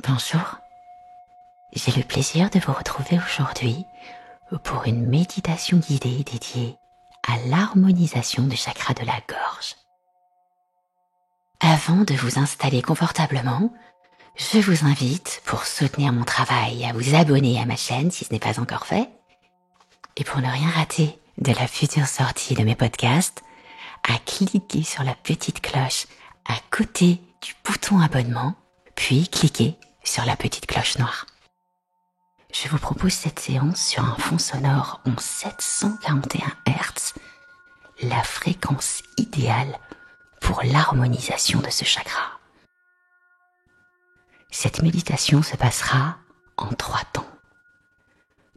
Bonjour, j'ai le plaisir de vous retrouver aujourd'hui pour une méditation guidée dédiée à l'harmonisation du chakra de la gorge. Avant de vous installer confortablement, je vous invite, pour soutenir mon travail, à vous abonner à ma chaîne si ce n'est pas encore fait, et pour ne rien rater de la future sortie de mes podcasts, à cliquer sur la petite cloche à côté du bouton abonnement, puis cliquez sur la petite cloche noire. Je vous propose cette séance sur un fond sonore en 741 Hz, la fréquence idéale pour l'harmonisation de ce chakra. Cette méditation se passera en 3 temps.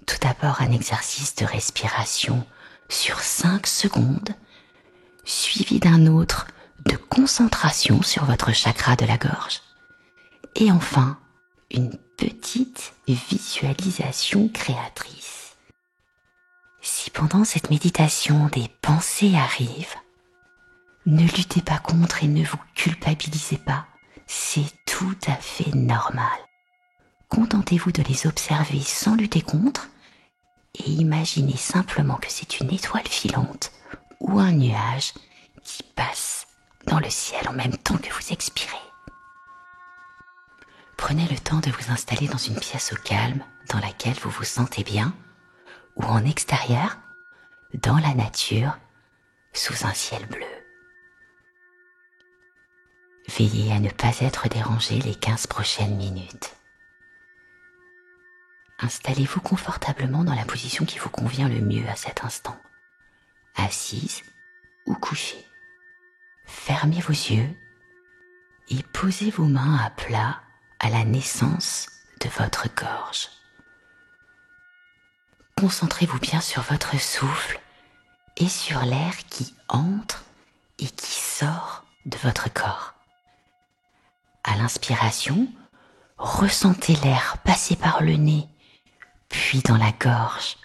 Tout d'abord, un exercice de respiration sur 5 secondes, suivi d'un autre de concentration sur votre chakra de la gorge. Et enfin, une petite visualisation créatrice. Si pendant cette méditation des pensées arrivent, ne luttez pas contre et ne vous culpabilisez pas. C'est tout à fait normal. Contentez-vous de les observer sans lutter contre et imaginez simplement que c'est une étoile filante ou un nuage qui passe dans le ciel en même temps que vous expirez. Prenez le temps de vous installer dans une pièce au calme dans laquelle vous vous sentez bien ou en extérieur, dans la nature, sous un ciel bleu. Veillez à ne pas être dérangé les 15 prochaines minutes. Installez-vous confortablement dans la position qui vous convient le mieux à cet instant, assise ou couchée. Fermez vos yeux et posez vos mains à plat à la naissance de votre gorge. Concentrez-vous bien sur votre souffle et sur l'air qui entre et qui sort de votre corps. À l'inspiration, ressentez l'air passer par le nez, puis dans la gorge,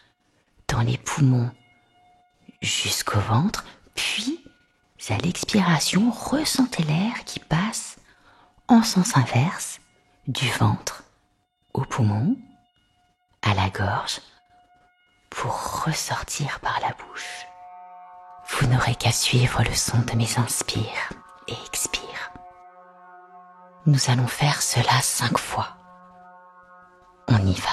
dans les poumons, jusqu'au ventre, puis à l'expiration, ressentez l'air qui passe en sens inverse du ventre aux poumons, à la gorge, pour ressortir par la bouche. Vous n'aurez qu'à suivre le son de mes inspires et expires. Nous allons faire cela 5 fois. On y va.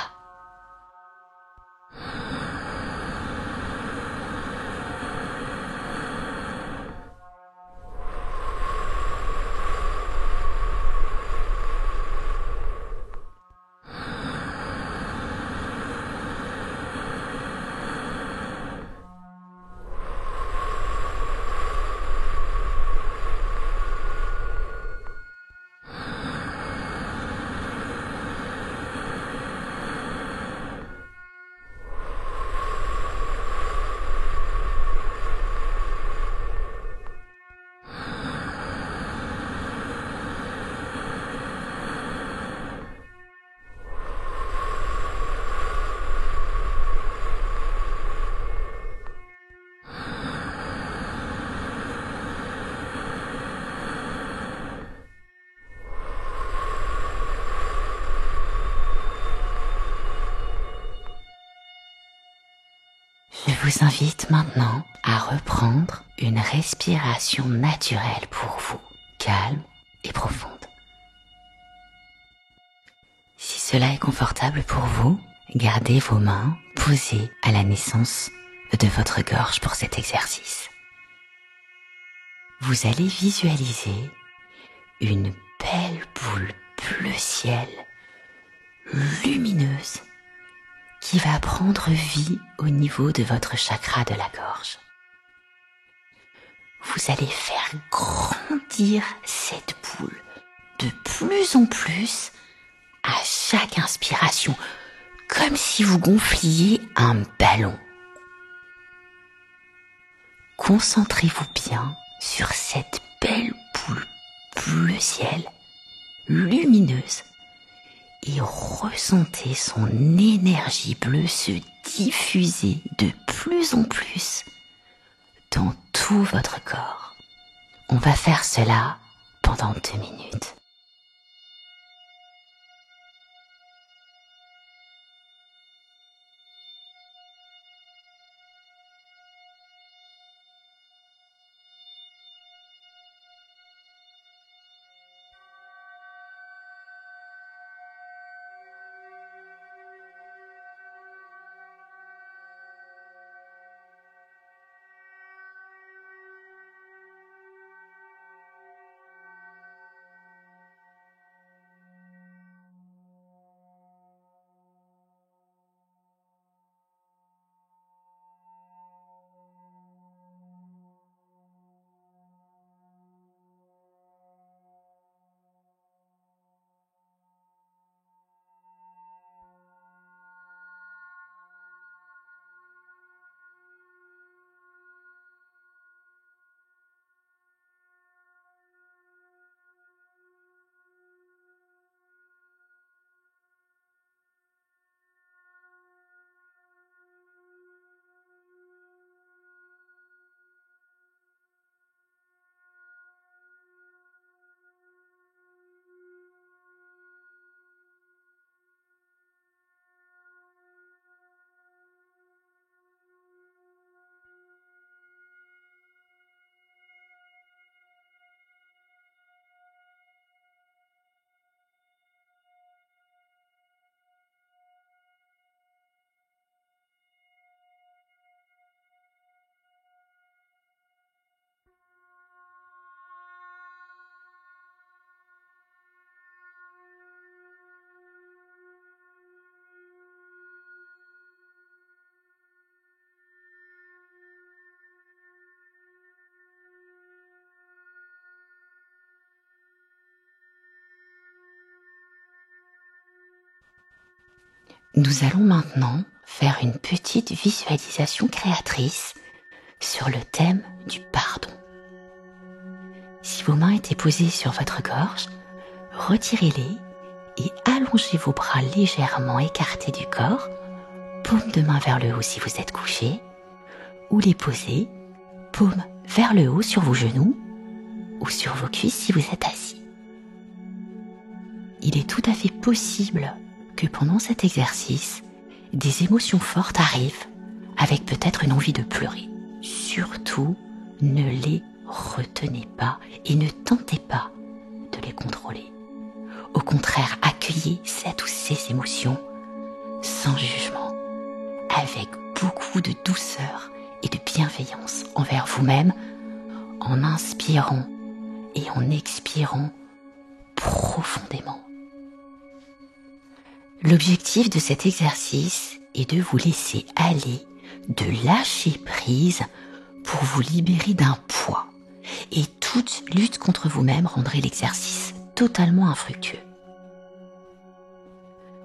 Je vous invite maintenant à reprendre une respiration naturelle pour vous, calme et profonde. Si cela est confortable pour vous, gardez vos mains posées à la naissance de votre gorge pour cet exercice. Vous allez visualiser une belle boule bleu ciel, lumineuse, qui va prendre vie au niveau de votre chakra de la gorge. Vous allez faire grandir cette boule de plus en plus à chaque inspiration, comme si vous gonfliez un ballon. Concentrez-vous bien sur cette belle boule bleu ciel, lumineuse, et ressentez son énergie bleue se diffuser de plus en plus dans tout votre corps. On va faire cela pendant 2 minutes. Nous allons maintenant faire une petite visualisation créatrice sur le thème du pardon. Si vos mains étaient posées sur votre gorge, retirez-les et allongez vos bras légèrement écartés du corps, paume de main vers le haut si vous êtes couché, ou les poser, paume vers le haut sur vos genoux ou sur vos cuisses si vous êtes assis. Il est tout à fait possible que pendant cet exercice, des émotions fortes arrivent avec peut-être une envie de pleurer. Surtout, ne les retenez pas et ne tentez pas de les contrôler. Au contraire, accueillez cette ou ces émotions sans jugement, avec beaucoup de douceur et de bienveillance envers vous-même, en inspirant et en expirant profondément. L'objectif de cet exercice est de vous laisser aller, de lâcher prise pour vous libérer d'un poids. Et toute lutte contre vous-même rendrait l'exercice totalement infructueux.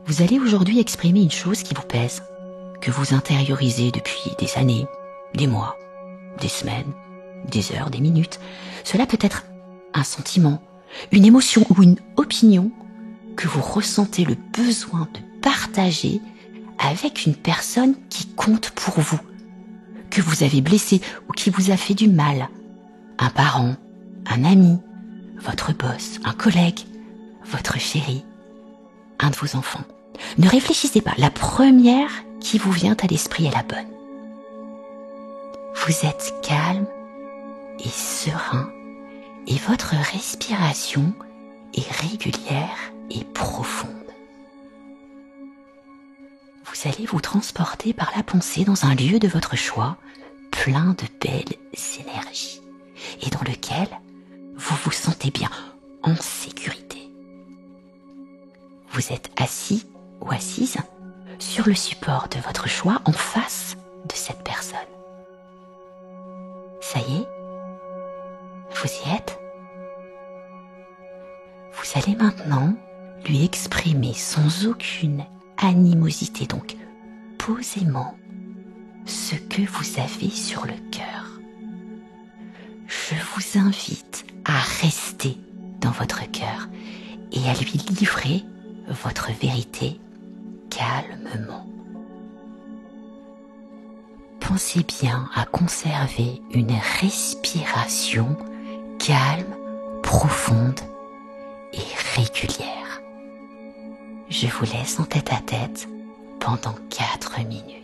Vous allez aujourd'hui exprimer une chose qui vous pèse, que vous intériorisez depuis des années, des mois, des semaines, des heures, des minutes. Cela peut être un sentiment, une émotion ou une opinion que vous ressentez le besoin de partager avec une personne qui compte pour vous, que vous avez blessé ou qui vous a fait du mal. Un parent, un ami, votre boss, un collègue, votre chéri, un de vos enfants. Ne réfléchissez pas, la première qui vous vient à l'esprit est la bonne. Vous êtes calme et serein et votre respiration est régulière et profonde. Vous allez vous transporter par la pensée dans un lieu de votre choix, plein de belles énergies, et dans lequel vous vous sentez bien, en sécurité. Vous êtes assis ou assise sur le support de votre choix en face de cette personne. Ça y est, vous y êtes? Vous allez maintenant lui exprimer sans aucune animosité, donc posément, ce que vous avez sur le cœur. Je vous invite à rester dans votre cœur et à lui livrer votre vérité calmement. Pensez bien à conserver une respiration calme, profonde et régulière. Je vous laisse en tête à tête pendant 4 minutes.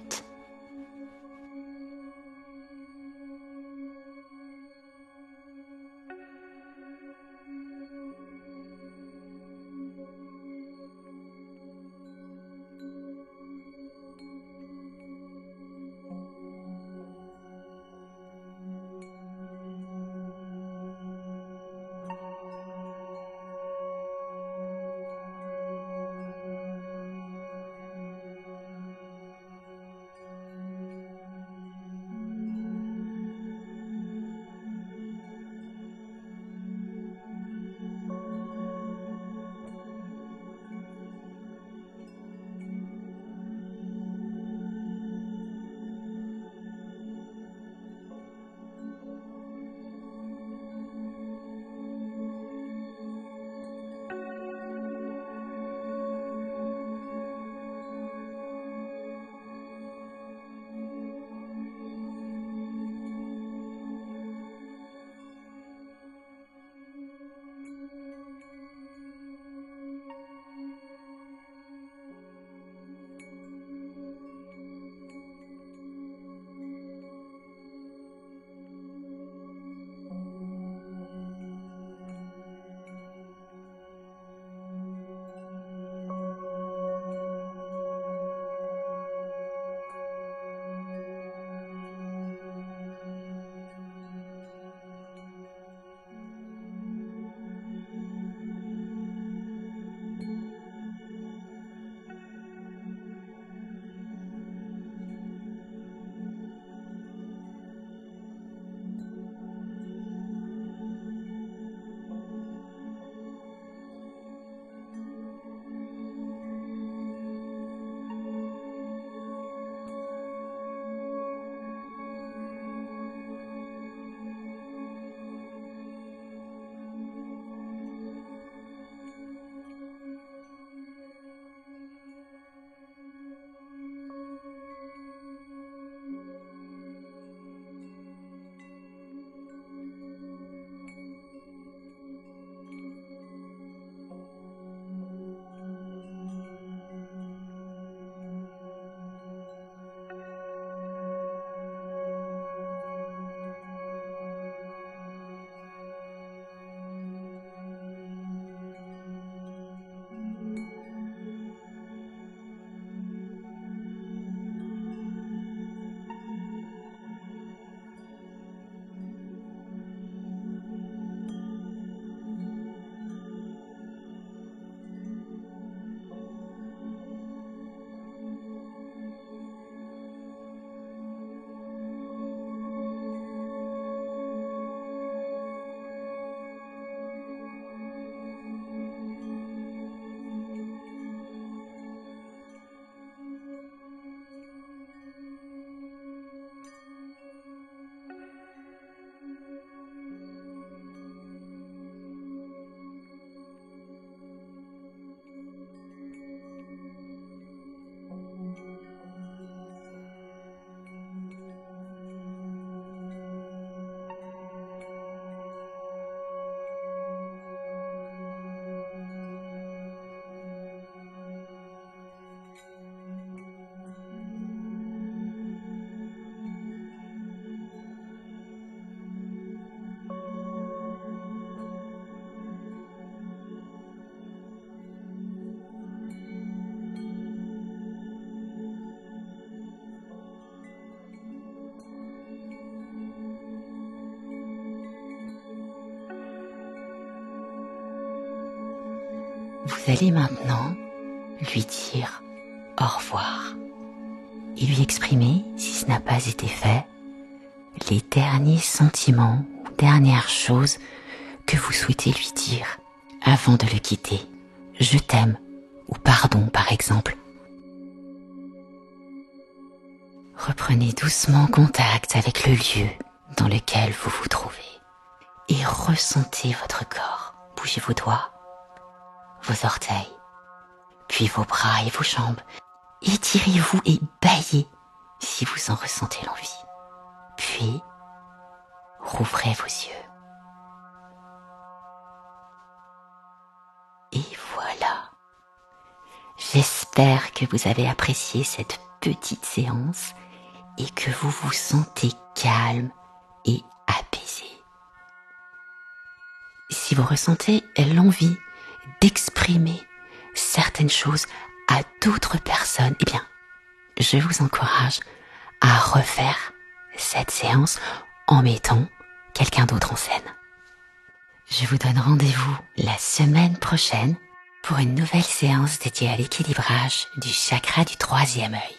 Vous allez maintenant lui dire au revoir et lui exprimer, si ce n'a pas été fait, les derniers sentiments ou dernières choses que vous souhaitez lui dire avant de le quitter. Je t'aime ou pardon par exemple. Reprenez doucement contact avec le lieu dans lequel vous vous trouvez et ressentez votre corps. Bougez vos doigts, vos orteils, puis vos bras et vos jambes. Étirez-vous et bâillez si vous en ressentez l'envie. Puis, rouvrez vos yeux. Et voilà. J'espère que vous avez apprécié cette petite séance et que vous vous sentez calme et apaisé. Si vous ressentez l'envie d'exprimer certaines choses à d'autres personnes, eh bien, je vous encourage à refaire cette séance en mettant quelqu'un d'autre en scène. Je vous donne rendez-vous la semaine prochaine pour une nouvelle séance dédiée à l'équilibrage du chakra du troisième œil.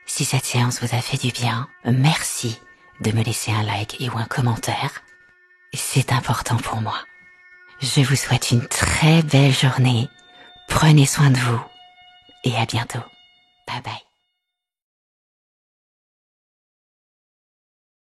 Si cette séance vous a fait du bien, merci de me laisser un like et ou un commentaire. C'est important pour moi. Je vous souhaite une très belle journée. Prenez soin de vous et à bientôt. Bye bye.